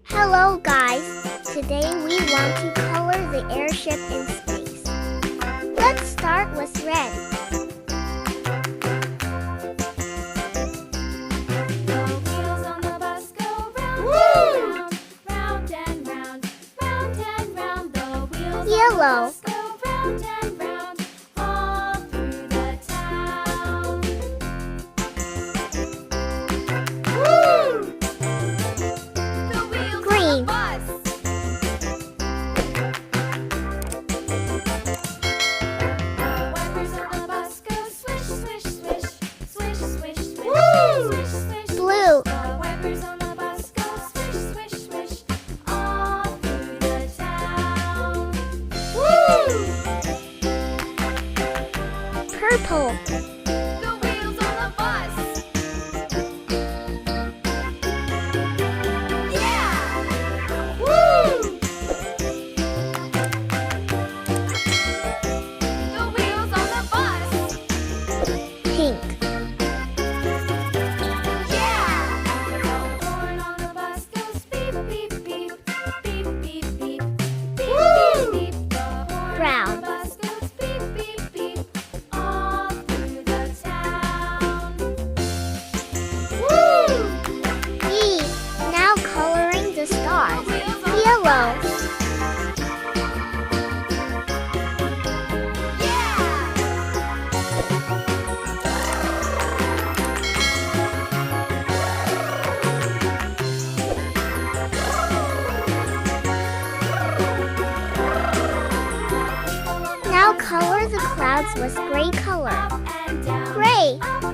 Hello guys, today we want to color the airship in space. Let's start with red. The wheels on the bus go round and round, round and round. The wheels Yellow. on the bus go round and round, all through the town. The wheels Green. on the bus. The wipers on the bus go swish, swish, swish, swish, swish, swish, swish, swish. Blue. The wipers on the bus go swish, swish, swish, all through the town. Purple. The wheels on the bus. Yeah! Woo! The wheels on the bus. Pink. Yeah! The horn on the bus goes beep, beep, beep, beep, beep, beep, beep, beep, beep. The horn Brown. on the bus goes beep, beep, beep, all through the town. E. Now coloring the stars. Wheels on the Yellow. bus. Yeah! Now color the clouds with gray color. Up and down. Gray. Up